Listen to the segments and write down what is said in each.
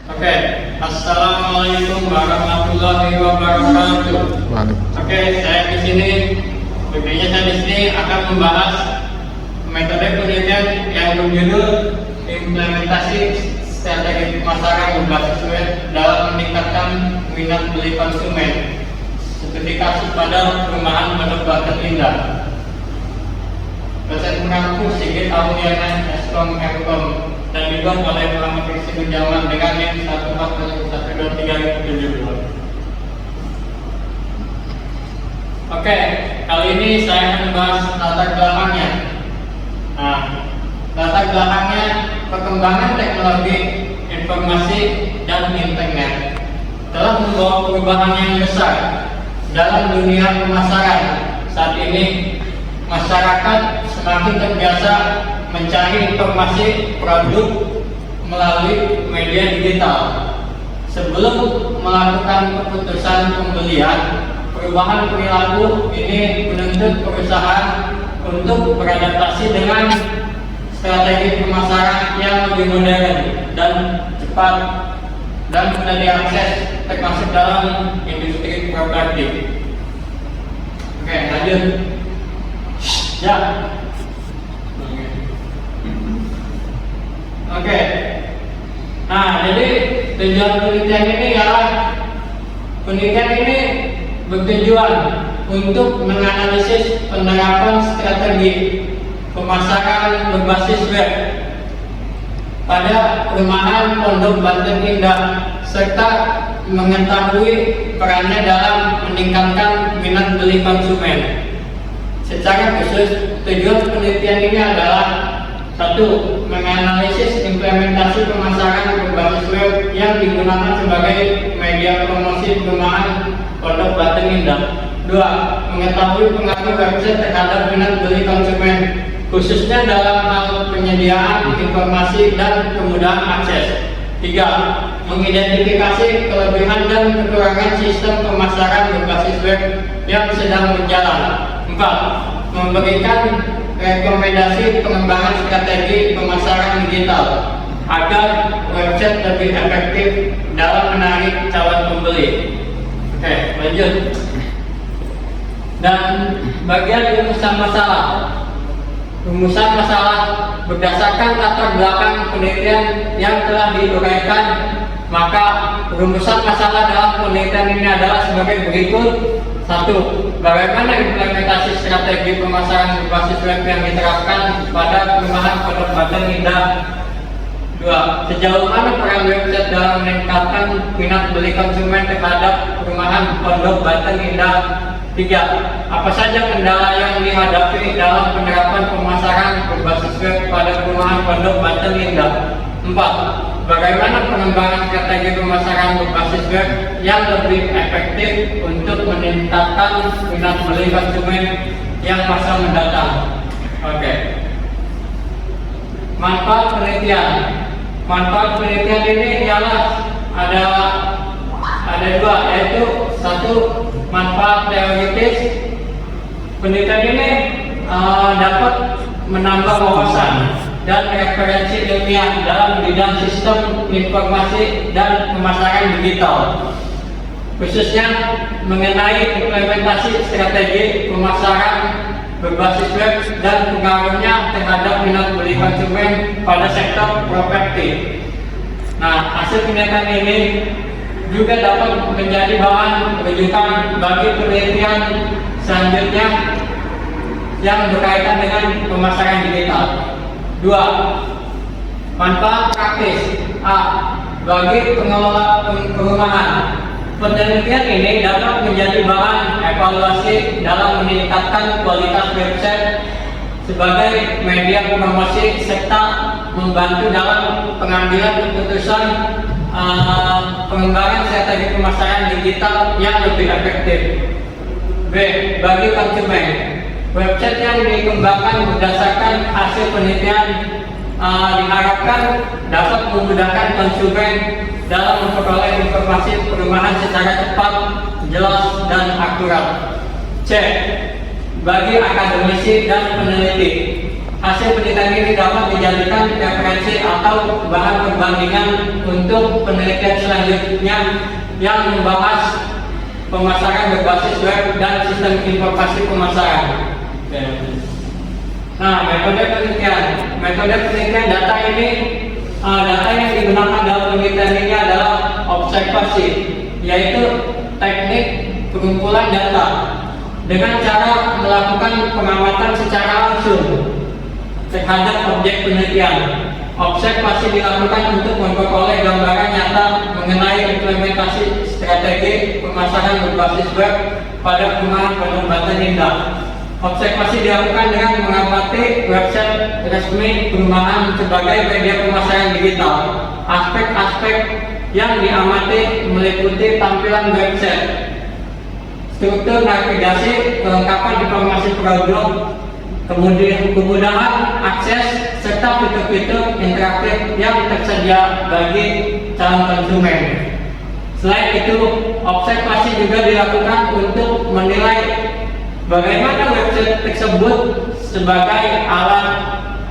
Oke, Assalamualaikum warahmatullahi wabarakatuh. Oke, saya di sini akan membahas metode penelitian yang berjudul implementasi strategi pemasaran berbasis web dalam meningkatkan minat beli konsumen, seperti kasus pada perumahan Pondok Batan Indah. Dosen mengaku Sigit Auliana Eskom Mkom dan dibuat oleh Muhammad Rizky Jaman dengan NIM 14.123.072. Oke, kali ini saya akan membahas latar belakangnya. Nah, latar belakangnya perkembangan teknologi informasi dan internet telah membawa perubahan yang besar dalam dunia pemasaran. Saat ini masyarakat semakin terbiasa mencari informasi produk melalui media digital. Sebelum melakukan keputusan pembelian, perubahan perilaku ini menuntut perusahaan untuk beradaptasi dengan strategi pemasaran yang lebih modern dan cepat dan mudah diakses, termasuk dalam industri properti. Oke, lanjut. Ya. Oke. Nah, jadi tujuan penelitian ini ialah bertujuan untuk menganalisis penerapan strategi pemasaran berbasis web pada perumahan Pondok Batan Indah serta mengetahui perannya dalam meningkatkan minat beli konsumen. Secara khusus, tujuan penelitian ini adalah: 1. Menganalisis implementasi pemasaran berbasis web yang digunakan sebagai media promosi perumahan Pondok Batan Indah. 2. Mengetahui pengaruh website terhadap minat beli konsumen, khususnya dalam hal penyediaan informasi dan kemudahan akses. 3. Mengidentifikasi kelebihan dan kekurangan sistem pemasaran berbasis web yang sedang berjalan. 4. Memberikan rekomendasi pengembangan strategi pemasaran digital agar website lebih efektif dalam menarik calon pembeli. Oke, lanjut. Dan bagian rumusan masalah. Rumusan masalah berdasarkan latar belakang penelitian yang telah diuraikan, maka rumusan masalah dalam penelitian ini adalah sebagai berikut. 1. Bagaimana implementasi strategi pemasaran berbasis web yang diterapkan pada perumahan Pondok Batan Indah? 2. Sejauh mana peran website dalam meningkatkan minat beli konsumen terhadap perumahan Pondok Batan Indah? 3. Apa saja kendala yang dihadapi dalam penerapan pemasaran berbasis web pada perumahan Pondok Batan Indah? 4. Bagaimana pengembangan strategi pemasaran berbasis web yang lebih efektif untuk meningkatkan minat beli konsumen yang masa mendatang? Oke. Manfaat penelitian. Manfaat penelitian ini ialah ada dua, yaitu 1. Manfaat teoritis. Penelitian ini dapat menambah wawasan dan referensi ilmiah dalam bidang sistem informasi dan pemasaran digital, khususnya mengenai implementasi strategi pemasaran berbasis web dan pengaruhnya terhadap minat beli konsumen pada sektor properti. Nah, hasil penelitian ini juga dapat menjadi bahan rujukan bagi penelitian selanjutnya yang berkaitan dengan pemasaran digital. 2. Manfaat praktis. A. Bagi pengelola perumahan, penelitian ini dapat menjadi bahan evaluasi dalam meningkatkan kualitas website sebagai media promosi serta membantu dalam pengambilan keputusan pengembangan strategi pemasaran digital yang lebih efektif. B. Bagi konsumen, website yang dikembangkan berdasarkan hasil penelitian diharapkan dapat memudahkan konsumen dalam memperoleh informasi perumahan secara cepat, jelas, dan akurat. C. Bagi akademisi dan peneliti, Hasil penelitian ini dapat dijadikan referensi atau bahan perbandingan untuk penelitian selanjutnya yang membahas pemasaran berbasis web dan sistem informasi pemasaran. Nah, metode penelitian data ini, data yang digunakan dalam penelitian ini adalah observasi, yaitu teknik pengumpulan data dengan cara melakukan pengamatan secara langsung terhadap objek penelitian. Observasi dilakukan untuk memperoleh gambaran nyata mengenai implementasi strategi pemasaran berbasis web pada perumahan Pondok Banten Indah. Observasi dilakukan dengan mengamati website resmi perumahan sebagai media pemasaran digital. Aspek-aspek yang diamati meliputi tampilan website, struktur navigasi, kelengkapan informasi produk, kemudian kemudahan akses serta fitur-fitur interaktif yang tersedia bagi calon konsumen. Selain itu, observasi juga dilakukan untuk menilai bagaimana website tersebut sebagai alat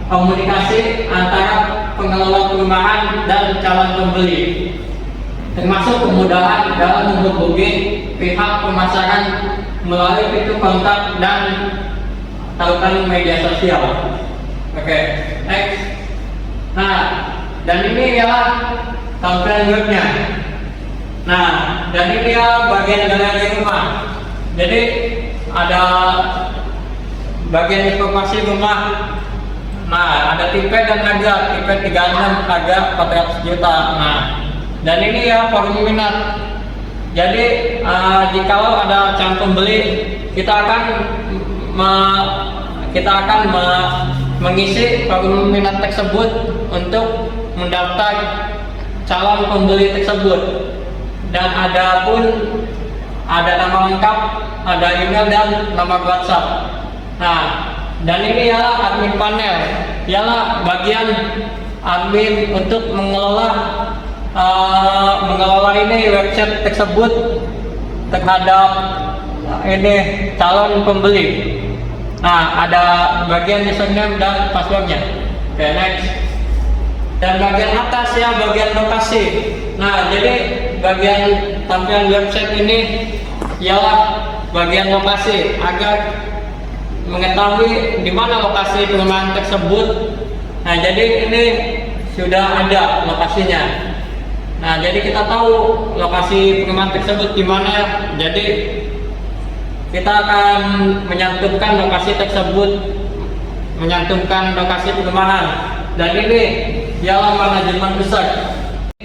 komunikasi antara pengelola perumahan dan calon pembeli, termasuk kemudahan dalam menghubungi pihak pemasaran melalui fitur kontak dan tautan media sosial. Oke, next. Nah, dan ini ialah tampilan webnya. Nah, dan ini ya bagian galeri rumah. Jadi ada bagian informasi rumah. Nah, ada tipe dan harga. Tipe 36, harga 400 juta. Nah, dan ini ya forum minat. Jadi jikalau ada calon pembeli, kita akan mengisi forum minat tersebut untuk mendaftar calon pembeli tersebut. Dan ada nama lengkap, ada email dan nomor WhatsApp. Nah, dan ini ialah admin panel, ialah bagian admin untuk mengelola ini website tersebut terhadap ini calon pembeli. Nah, ada bagian username dan passwordnya. Oke, next. Dan bagian atas ya bagian lokasi. Nah, jadi bagian tampilan website ini ialah bagian lokasi agar mengetahui di mana lokasi perumahan tersebut. Nah, jadi ini sudah ada lokasinya. Nah, jadi kita tahu lokasi perumahan tersebut di mana. Jadi kita akan menyantumkan lokasi tersebut, menyantumkan lokasi perumahan. Dan ini ialah manajemen research.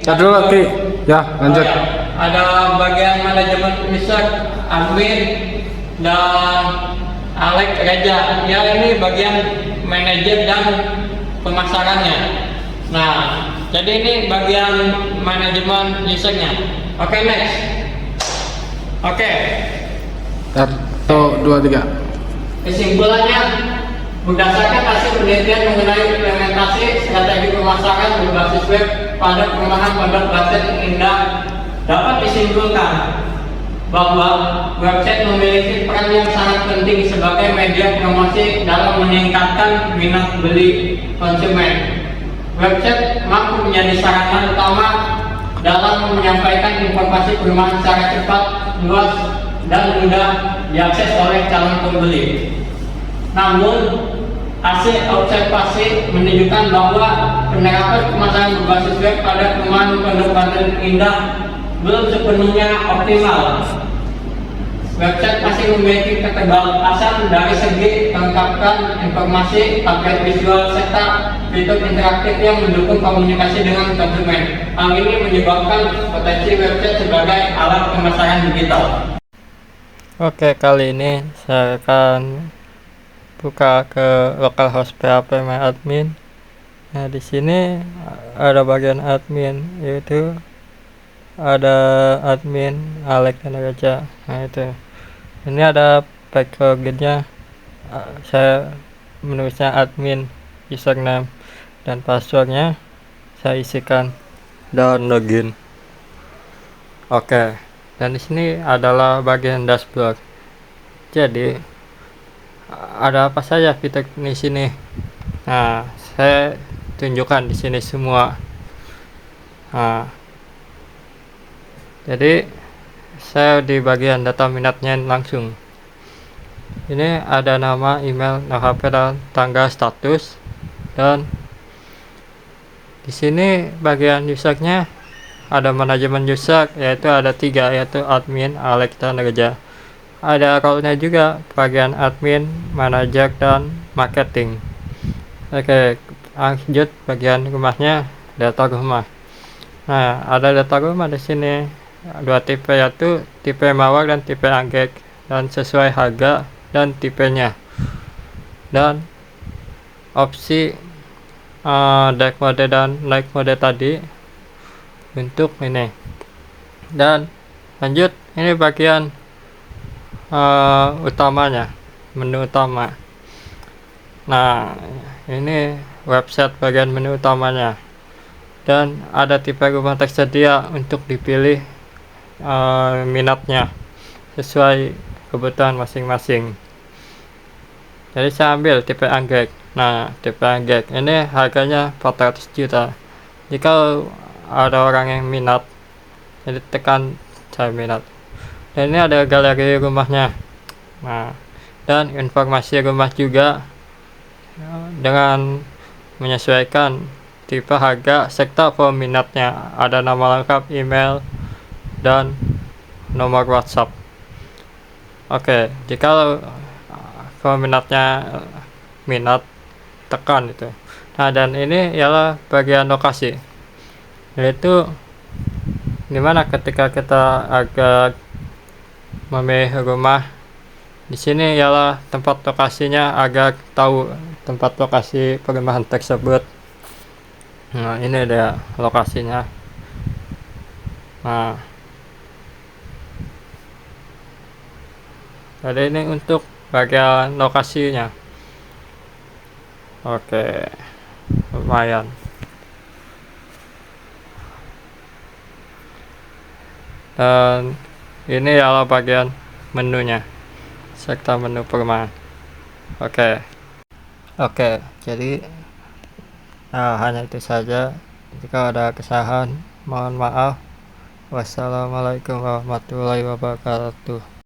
Dulu oke. Ya, lanjut. Oh, ya. Ada bagian manajemen research, admin, dan Alex Reja. Ya, ini bagian manajer dan pemasarannya. Nah, jadi ini bagian manajemen research-nya. Oke, next. Oke. 1, 2, 3. Kesimpulannya, berdasarkan hasil penelitian mengenai implementasi strategi pemasaran berbasis web pada perumahan Pondok Banten Indah, dapat disimpulkan bahwa website memiliki peran yang sangat penting sebagai media promosi dalam meningkatkan minat beli konsumen. Website mampu menjadi sarana utama dalam menyampaikan informasi perumahan secara cepat, luas, dan mudah diakses oleh calon pembeli. Namun, hasil observasi menunjukkan bahwa penerapan pemasaran berbasis web pada perumahan Pondok Banten Indah belum sepenuhnya optimal. Website masih memiliki keterbatasan dari segi kelengkapan informasi, tampilan visual, serta fitur interaktif yang mendukung komunikasi dengan konsumen. Hal ini menyebabkan potensi website sebagai alat pemasaran digital. Oke, kali ini saya akan buka ke localhost PHP My Admin. Nah, di sini ada bagian admin, yaitu ada admin Alex dan Raja. Nah, itu. Ini ada pack loginnya. Saya menulisnya admin, username dan passwordnya saya isikan dan login. Oke. Dan di sini adalah bagian dashboard. Jadi ada apa saja fitur di sini? Nah, saya tunjukkan di sini semua. Nah, jadi saya di bagian data minatnya langsung. Ini ada nama, email, nama HP dan tanggal status. Dan di sini bagian usernya ada manajemen user, yaitu ada 3, yaitu admin, Alex dan Reja. Ada role-nya juga, bagian admin, manajer dan marketing. Oke, lanjut bagian rumahnya, data rumah. Nah, ada data rumah di sini 2 tipe, yaitu tipe mawar dan tipe anggrek, dan sesuai harga dan tipenya. Dan opsi dark mode dan light mode tadi untuk ini. Dan lanjut, ini bagian utamanya, menu utama. Nah, ini website bagian menu utamanya. Dan ada tipe rumah tersedia untuk dipilih minatnya sesuai kebutuhan masing-masing. Jadi saya ambil tipe anggrek. Nah, tipe anggrek ini harganya 400 juta. Jika ada orang yang minat, jadi tekan saya minat. Dan ini ada galeri rumahnya. Nah, dan informasi rumah juga dengan menyesuaikan tipe, harga, serta peminatnya. Ada nama lengkap, email, dan nomor WhatsApp. Oke, jika peminatnya minat, tekan itu. Nah, dan ini ialah bagian lokasi, yaitu dimana ketika kita agak memilih rumah, di sini ialah tempat lokasinya, agar tahu tempat lokasi perumahan tersebut. Nah, ini dia lokasinya. Nah, jadi ini untuk bagian lokasinya. Oke, lumayan. Dan ini adalah bagian menunya, serta menu perumahan. Oke, jadi hanya itu saja. Jika ada kesalahan, mohon maaf. Wassalamualaikum warahmatullahi wabarakatuh.